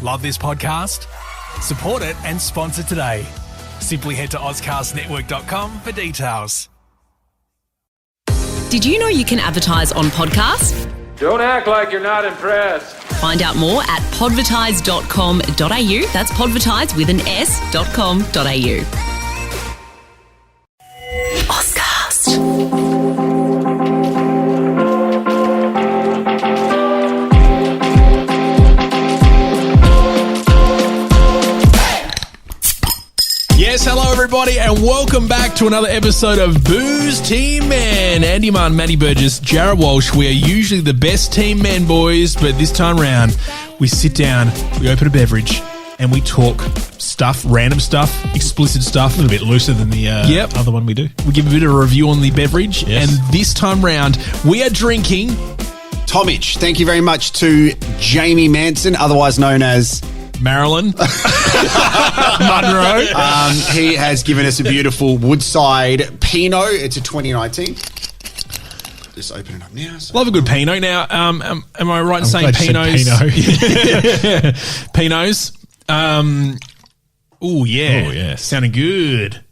Love this podcast? Support it and sponsor today. Simply head to ozcastnetwork.com for details. Did you know you can advertise on podcasts? Don't act like you're not impressed. Find out more at podvertise.com.au. That's podvertise with an s.com.au. Ozcast. Yes, hello everybody, and welcome back to another episode of Booze Team Man. Andy Martin, Matty Burgess, Jared Walsh. We are usually the best team men, boys, but this time round, we sit down, we open a beverage, and we talk stuff, random stuff, explicit stuff. A little bit looser than the other one we do. We give a bit of a review on the beverage, Yes. and this time round, we are drinking... Tomich. Thank you very much to Jamie Manson, otherwise known as... Marilyn Monroe. He has given us a beautiful Woodside Pinot. It's a 2019. Just open it up now. So. Love a good Pinot. Now, am I right in saying glad you said Pinots? Pinots. Oh, yeah. Oh, yes. Sounding good.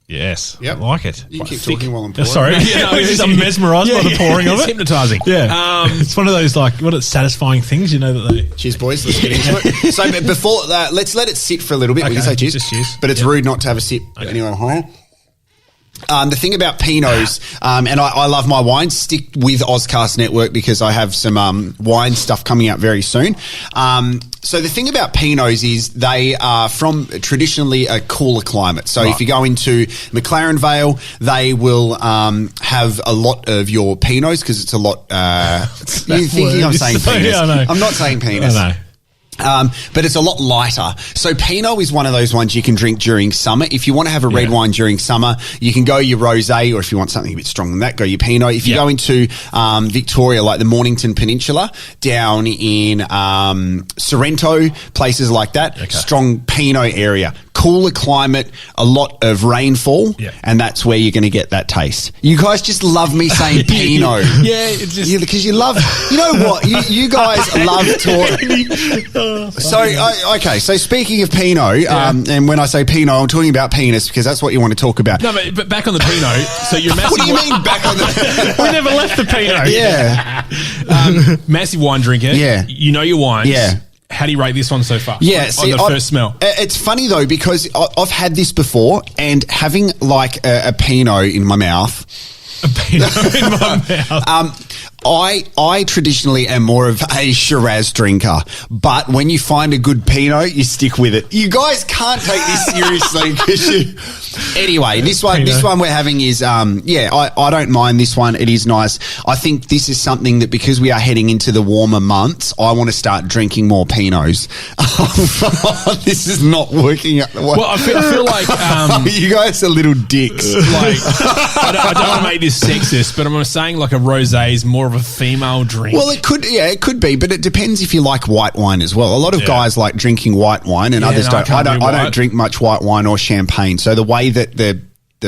Yes. Yep. I like it. You can keep talking while I'm pouring. Sorry. I'm mesmerised by the pouring of it's it. hypnotising. Yeah. It's one of those, satisfying things, you know, that they... Cheers, boys. Let's get into it. So but before that, let's let it sit for a little bit. We can Okay, say cheers. just cheers. But it's rude not to have a sip anyway. The thing about Pinots, and I love my wine, stick with Ozcast Network because I have some wine stuff coming out very soon. So the thing about Pinots is they are from traditionally a cooler climate. So if you go into McLaren Vale, they will have a lot of your Pinots because it's a lot... you're thinking I'm saying penis. Yeah, I know. I'm not saying penis. I know. But it's a lot lighter. So Pinot is one of those ones you can drink during summer. If you want to have a red wine during summer, you can go your rosé, or if you want something a bit stronger than that, go your Pinot. If you go into Victoria, like the Mornington Peninsula, down in Sorrento, places like that, strong Pinot area. Cooler climate, a lot of rainfall, and that's where you're going to get that taste. You guys just love me saying Pinot. It's just... Because you love, you know what, you guys love talking. So speaking of Pinot, and when I say Pinot, I'm talking about penis because that's what you want to talk about. No, but back on the Pinot. So you're massive. What do you mean back on the... We never left the Pinot. Yeah. Massive wine drinker. Yeah. You know your wines. Yeah. How do you rate this one so far? Yeah, on the first smell. It's funny though because I've had this before, and having like a Pinot in my mouth. A Pinot in my mouth. I traditionally am more of a Shiraz drinker, but when you find a good Pinot, you stick with it. You guys can't take this seriously because you... Anyway, this one we're having is, I don't mind this one. It is nice. I think this is something that because we are heading into the warmer months, I want to start drinking more Pinots. This is not working out the way. Well, I feel like... you guys are little dicks. Like, I don't want to make this sexist, but I'm saying like a rosé is more of a female drink. Well, it could be, but it depends if you like white wine as well. A lot of guys like drinking white wine, and others don't. I don't drink much white wine or champagne. So the way that the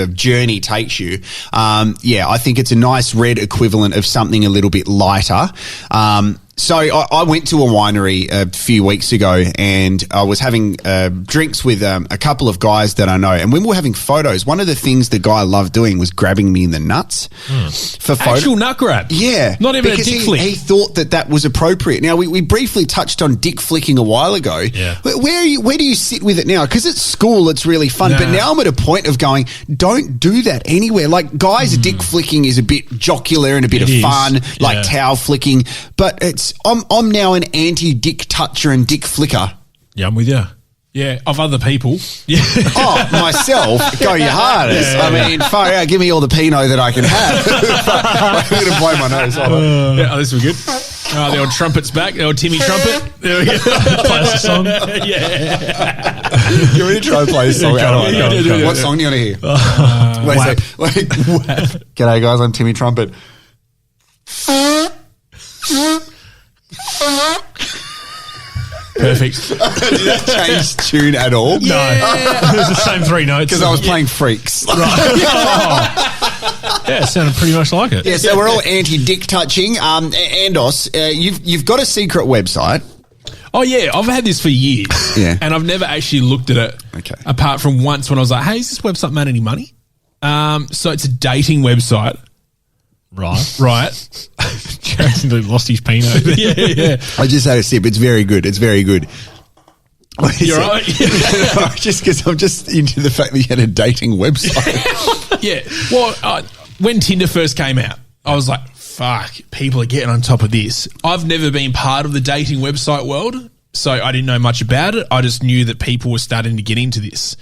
journey takes you, I think it's a nice red equivalent of something a little bit lighter. So I went to a winery a few weeks ago, and I was having drinks with a couple of guys that I know. And when we were having photos, one of the things the guy loved doing was grabbing me in the nuts for photos. Actual nut grab? Yeah. Not even a dick flick? He thought that was appropriate. Now, we briefly touched on dick flicking a while ago. Yeah. Where do you sit with it now? Because at school, it's really fun. Nah. But now I'm at a point of going, don't do that anywhere. Like, guys, dick flicking is a bit jocular and a bit of fun, like towel flicking. But I'm now an anti-dick toucher and dick flicker. Yeah, I'm with you. Yeah, of other people. Yeah. Oh, myself, go your hardest. I mean, far out, give me all the Pinot that I can have. I'm going to blow my nose. This was good. The old trumpet's back. The old Timmy trumpet. There we go. Play us a song. Yeah. You want to try and play a song? Go on. What song do you want to hear? Wait. G'day, guys. I'm Timmy Trumpet. Perfect. Did that change tune at all? No. It was the same 3 notes. Because I was playing Freaks. Yeah, it sounded pretty much like it. Yeah, so we're all anti-dick touching. Andos, you've got a secret website. Oh, yeah. I've had this for years. Yeah. And I've never actually looked at it. Okay. Apart from once when I was like, hey, is this website made any money? So it's a dating website. Right. Jason lost his Pinot. Yeah. I just had a sip. It's very good. It's very good. You're right. Just because I'm just into the fact that you had a dating website. Yeah. Well, when Tinder first came out, I was like, fuck, people are getting on top of this. I've never been part of the dating website world, so I didn't know much about it. I just knew that people were starting to get into this.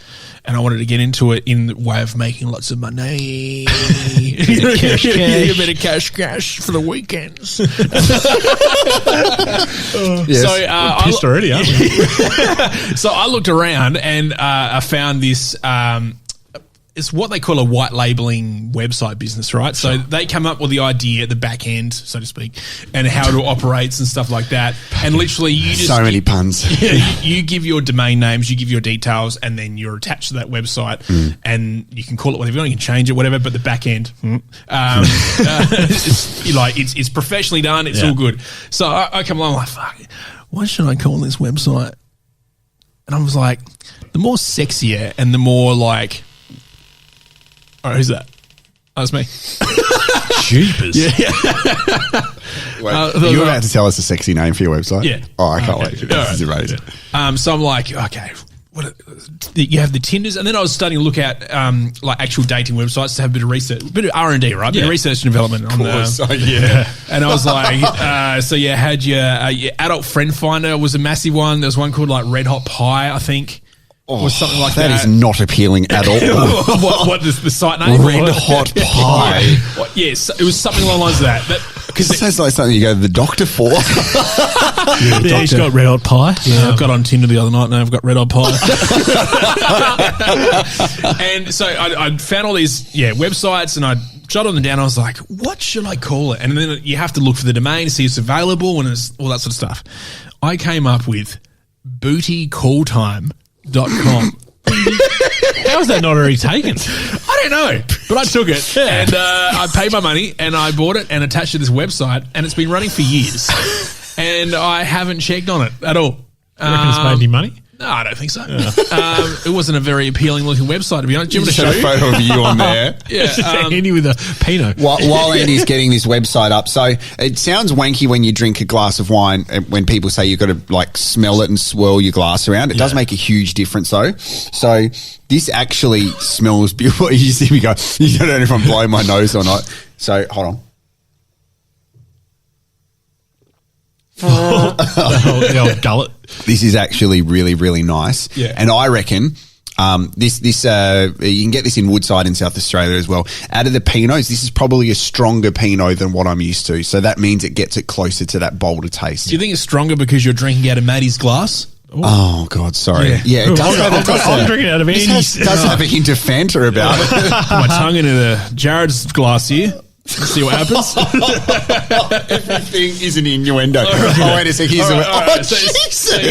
And I wanted to get into it in the way of making lots of money. Cash. A bit of cash for the weekends. Yes. So Pissed already, aren't we? So I looked around and I found this. It's what they call a white labeling website business, right? So they come up with the idea at the back end, so to speak, and how it operates and stuff like that. And literally, you just So many puns. you give your domain names, you give your details, and then you're attached to that website, and you can call it whatever you want, you can change it, whatever. But the back end, it's professionally done. It's all good. So I come along like, fuck, what should I call this website? And I was like, the more sexier and the more like. All right, who's that? That's me. Jeepers. Yeah. Wait, you were about to tell us a sexy name for your website? Yeah. Oh, I can't wait. All This is amazing. So I'm like, okay, you have the Tinders, and then I was starting to look at like actual dating websites to have a bit of research, a bit of R&D, right? A bit of research and development. On Yeah. And I was like, had your adult friend finder was a massive one. There was one called like Red Hot Pie, I think. Or something like that. That is not appealing at all. what the site name? Red Hot Pie. Yes, it was something along the lines of that. Because it sounds like something you go to the doctor for. Yeah, he's got red hot pie. Yeah, I got on Tinder the other night and I've got red hot pie. And so I found all these websites and I jotted them down. I was like, what should I call it? And then you have to look for the domain to see if it's available and all that sort of stuff. I came up with bootycalltime.com. How is that not already taken? I don't know, but I took it and I paid my money and I bought it and attached it to this website and it's been running for years and I haven't checked on it at all. You reckon it's made any money? No, I don't think so. Yeah. It wasn't a very appealing looking website, to be honest. Do you want to show a photo of you on there? Yeah, Andy with a Pinot. While Andy's getting this website up, so it sounds wanky when you drink a glass of wine. When people say you've got to like smell it and swirl your glass around, it does make a huge difference, though. So this actually smells beautiful. You see me go. You don't know if I'm blowing my nose or not. So hold on. The old gullet. This is actually really, really nice. Yeah. And I reckon this you can get this in Woodside in South Australia as well. Out of the Pinots, this is probably a stronger Pinot than what I'm used to. So that means it gets it closer to that bolder taste. Do you think it's stronger because you're drinking out of Maddie's glass? Ooh. Oh, God, sorry. Yeah, it does I'm drinking out of Andy's. does have a hint of Fanta about it. Put my tongue into Jared's glass here. Let's see what happens. Everything is an innuendo. Oh, wait a sec. Here's Jesus.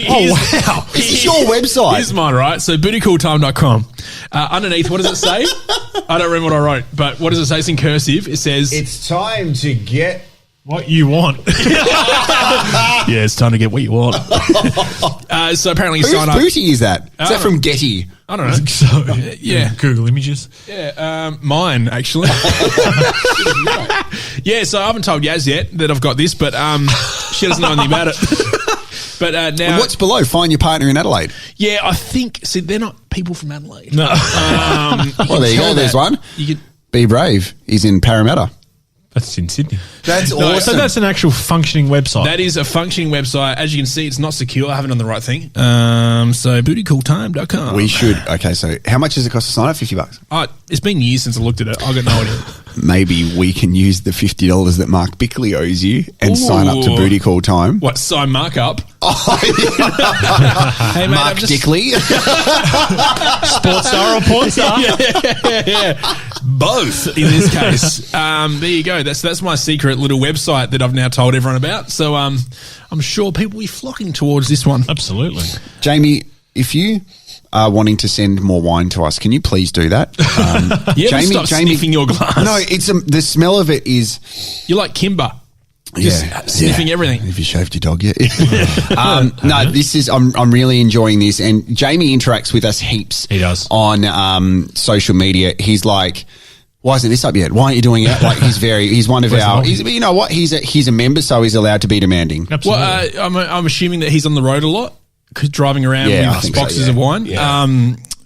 Wow. This is your website. Here's mine, right? So bootycalltime.com. Underneath, what does it say? I don't remember what I wrote, but what does it say? It's in cursive. It says... It's time to get... What you want. Yeah, it's time to get what you want. So apparently you Whose sign up... booty is that? Is that from Getty? I don't know. So, Yeah. Google images. Yeah, mine, actually. Yeah, so I haven't told Yaz yet that I've got this, but she doesn't know anything about it. But now... And what's below? Find your partner in Adelaide. Yeah, I think... See, they're not people from Adelaide. No. Well, there you go. There's one. You could... Be Brave. He's in Parramatta. That's in Sydney. That's awesome. So that's an actual functioning website. That is a functioning website. As you can see, it's not secure. I haven't done the right thing. So bootycalltime.com. We should. Okay, so how much does it cost to sign up? $50. Oh, it's been years since I looked at it. I've got no idea. Maybe we can use the $50 that Mark Bickley owes you and sign up to Ooh. Booty Call Time. What, sign Mark up? Oh, Hey, mate, Mark Dickley. Sports star or porn star? yeah. both in this case. There you go. That's my secret little website that I've now told everyone about. So I'm sure people will be flocking towards this one. Absolutely. Jamie, if you are wanting to send more wine to us, can you please do that? Stop sniffing your glass. No, it's the smell of it is. You're like Kimber. Just sniffing everything. Have you shaved your dog yet? No, this is. I'm really enjoying this, and Jamie interacts with us heaps. He does on social media. He's like, "Why isn't this up yet? Why aren't you doing it?" Like he's one of our. You know what? He's a member, so he's allowed to be demanding. Absolutely. Well, I'm assuming that he's on the road a lot, driving around with boxes of wine. Yeah.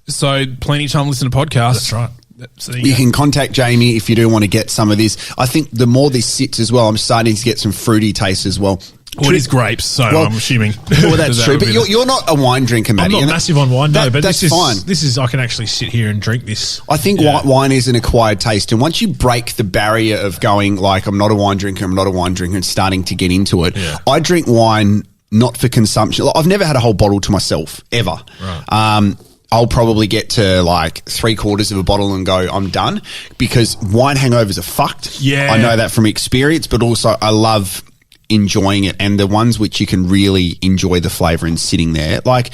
So plenty of time to listen to podcasts. That's right. So you can contact Jamie if you do want to get some of this. I think the more this sits as well, I'm starting to get some fruity taste as well. Well, it is grapes, so I'm assuming. Well, that's true. But you're not a wine drinker, Matty. I'm not massive on wine, but that's fine. This is I can actually sit here and drink this. I think white wine is an acquired taste, and once you break the barrier of going like I'm not a wine drinker, and starting to get into it, I drink wine not for consumption. Like, I've never had a whole bottle to myself ever. Right. I'll probably get to like 3/4 of a bottle and go, I'm done, because wine hangovers are fucked. Yeah. I know that from experience, but also I love enjoying it, and the ones which you can really enjoy the flavour and sitting there. Like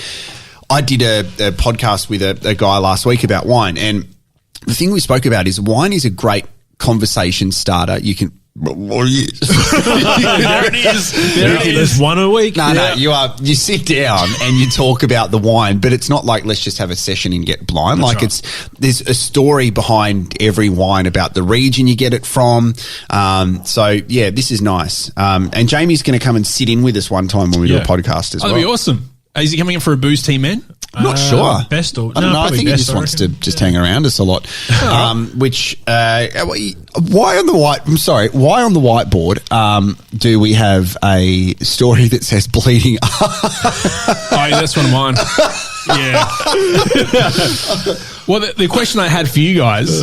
I did a podcast with a guy last week about wine, and the thing we spoke about is wine is a great conversation starter. You can... There it is. There's one a week. No, you sit down and you talk about the wine, but it's not like let's just have a session and get blind. That's like right. there's a story behind every wine about the region you get it from. So yeah, this is nice. And Jamie's going to come and sit in with us one time when we do a podcast as well. That'd be awesome. Is he coming in for a Booze Team Man? I'm not sure. Best or I don't know. I think he just wants to hang around us a lot. Why on the whiteboard do we have a story that says bleeding? Oh, that's one of mine. Yeah. Well, the question I had for you guys: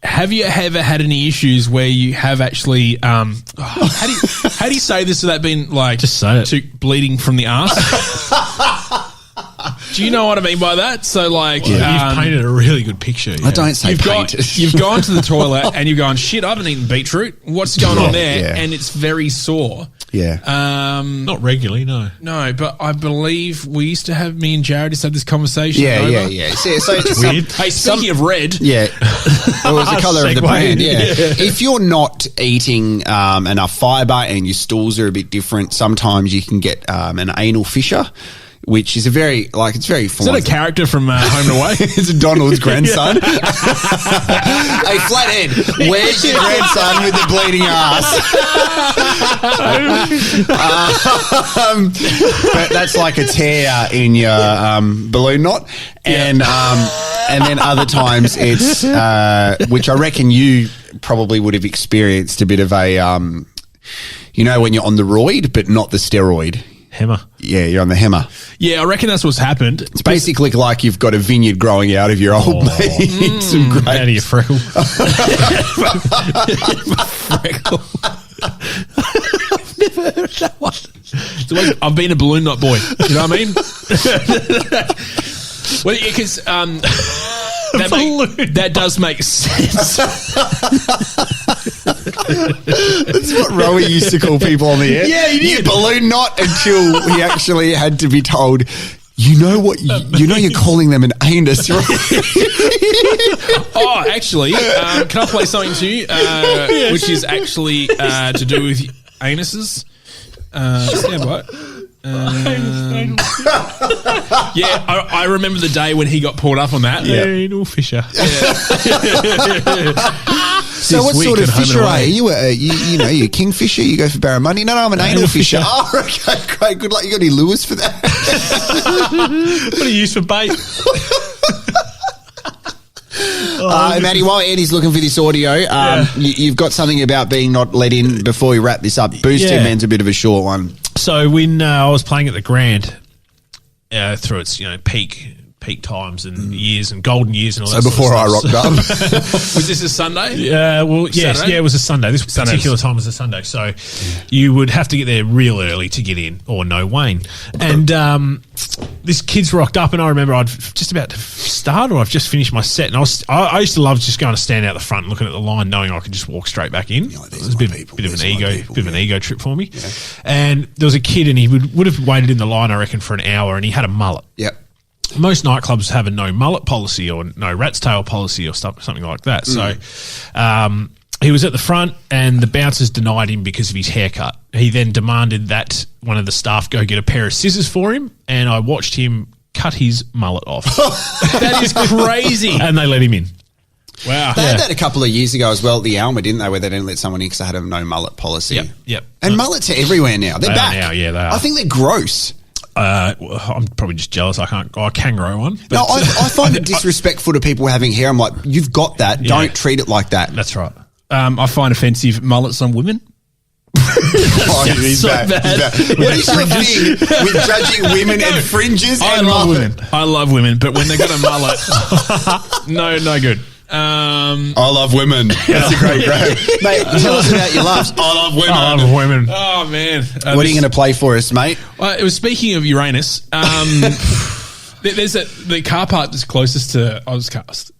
have you ever had any issues where you have actually? How do you say this without being like just say it? Bleeding from the arse? Do you know what I mean by that? So, like, you've painted a really good picture. Yeah. I don't say paint. You've gone to the toilet and you've gone, shit, I haven't eaten beetroot. What's going on there? Yeah. And it's very sore. Yeah. Not regularly, no. No, but I believe me and Jared used to have this conversation. Yeah. So it's weird. Hey, speaking of red. Yeah. It was the colour of the brand, yeah. If you're not eating enough fibre and your stools are a bit different, sometimes you can get an anal fissure, which is it's very formal. Is that a character from Home and Away? It's a Donald's grandson. Hey, Flathead, where's your grandson with the bleeding ass? But that's like a tear in your balloon knot. And then other times it's, which I reckon you probably would have experienced a bit of a, when you're on the roid, but not the steroid. Hemmer. Yeah, you're on the hemmer. Yeah, I reckon that's what's happened. It's basically like you've got a vineyard growing out of your old mate. Some grapes. Out of your freckle. Freckle. I've never heard of that one. I've been a balloon knot boy. You know what I mean? Well, yeah, because that does make sense. That's what Rowie used to call people on the air. Yeah, he did. You balloon knot, until he actually had to be told, you're calling them an anus, right? Oh, actually, can I play something to you, which is actually to do with anuses? Stand by. Yeah, I remember the day when he got pulled up on that. Yeah, anal fissure. So what sort of fisher are you? You a kingfisher? You go for barramundi? No, I'm an anal fisher. Oh, okay, great. Good luck. You got any lures for that? What do you use for bait? Matty, while Andy's looking for this audio, you've got something about being not let in before we wrap this up. Booze Team Man's a bit of a short one. So when I was playing at the Grand, through its peak peak times and years and golden years and all So that. before I sort of rocked stuff. up. Was this a Sunday? Yes, Saturday? it was a Sunday. This Sundays. particular time was a Sunday, so you would have to get there real early to get in, or no Wayne. And this kid's rocked up, and I remember I'd just about to start, or I've just finished my set, and I used to love just going to stand out the front and looking at the line, knowing I could just walk straight back in. like, It was a bit of an ego trip for me. Yeah. And there was a kid, and he would have waited in the line, I reckon, for an hour, and he had a mullet. Yep. Most nightclubs have a no mullet policy or no rat's tail policy or something like that. So he was at the front, and the bouncers denied him because of his haircut. He then demanded that one of the staff go get a pair of scissors for him, and I watched him cut his mullet off. That is crazy. And they let him in. Wow. They had that a couple of years ago as well at the Alma, didn't they, where they didn't let someone in because they had a no mullet policy. Yep. And mullets are everywhere now. They're They are back. now, yeah, they are. I think they're gross. Well, I'm probably just jealous. I can grow one. But No, I find it disrespectful to people having hair. I'm like, you've got that. Yeah. Don't treat it like that. That's right. I find offensive mullets on women. Oh, he's so bad. bad. He's bad. What is your thing with judging women and fringes and mullet? I love women, but when they got a mullet, no good. I love women. That's a great grab. Mate, tell us about your loves. I love women. I love women. Oh man, What are you going to play for us, mate? It was speaking of Uranus. There's the car park that's closest to Ozcast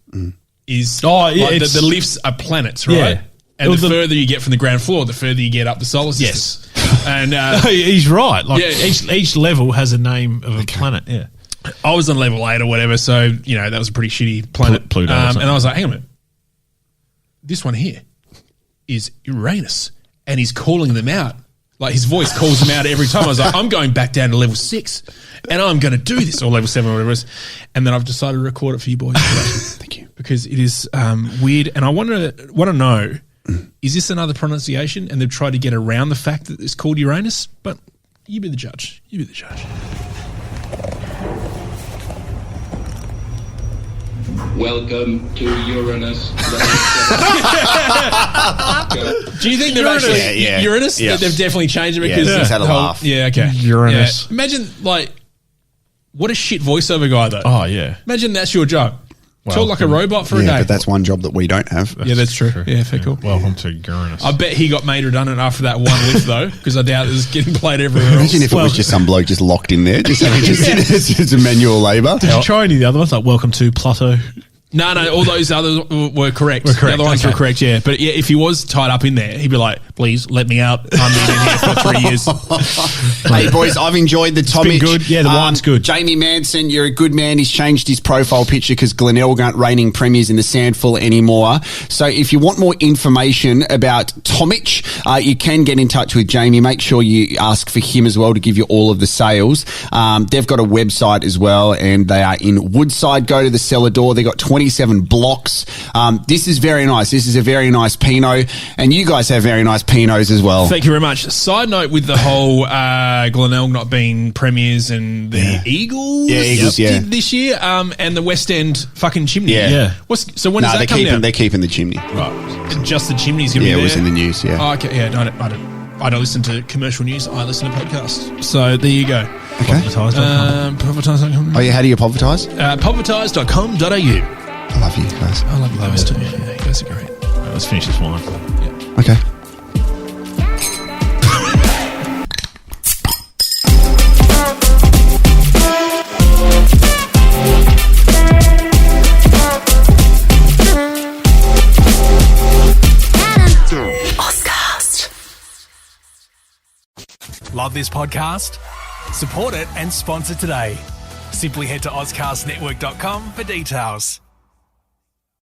is the lifts are planets, right? Yeah. And the further you get from the ground floor, the further you get up the solar system. Yes. And He's right. Like Yeah. each level has a name of a planet. Yeah. I was on level 8 or whatever, so that was a pretty shitty planet. Pluto or something. and I was like, hang on a minute. This one here is Uranus, and he's calling them out. Like his voice calls them out every time. I was like, I'm going back down to level 6, and I'm going to do this, or level 7 or whatever it is. And then I've decided to record it for you boys. Thank you. Because it is weird, and I want to know, is this another pronunciation? And they've tried to get around the fact that it's called Uranus, but you be the judge. You be the judge. Welcome to Uranus. Do you think they've actually Uranus? Yeah. They've definitely changed it Yeah, because he's had a the whole- laugh. Yeah, okay. Uranus. Yeah. Imagine what a shit voiceover guy though. Oh yeah. Imagine that's your job. Talk like a robot for a Yeah, day. but that's one job that we don't have. Yeah, that's true. Yeah, fair cool. Welcome to Uranus. I bet he got made redundant after that one lift though, because I doubt it was getting played everywhere else. Imagine if it was just some bloke just locked in there, just having just a manual labour. Did you try any of the other ones? Like Welcome to Pluto. No, all those others were correct. Were correct, The other ones okay. were correct, yeah. But yeah, if he was tied up in there, he'd be like, please let me out. I've been in here for 3 years. Hey, boys, I've enjoyed the Tomich. been good. Yeah, the wine's good. Jamie Manson, you're a good man. He's changed his profile picture because Glenelg aren't reigning premiers in the Sandful anymore. So if you want more information about Tomich, you can get in touch with Jamie. Make sure you ask for him as well to give you all of the sales. They've got a website as well, and they are in Woodside. Go to the cellar door. They've got 27 blocks. This is very nice. This is a very nice Pinot, and you guys have very nice Pinots as well. Thank you very much. Side note with the whole Glenelg not being premiers and the Eagles, did this year, and the West End fucking chimney. Yeah. So when does that come down? They're keeping the chimney. Right. Just the chimney's going to be Yeah, there? it was in the news, yeah. Oh, okay, yeah. I don't listen to commercial news. I listen to podcasts. So there you go. Okay. Povertise.com. Oh, yeah, how do you povertise? Povertise.com.au. I love you guys. I love you guys too. Yeah, you guys are great. Let's finish this wine. Okay. Love this podcast? Support it and sponsor today. Simply head to ozcastnetwork.com for details.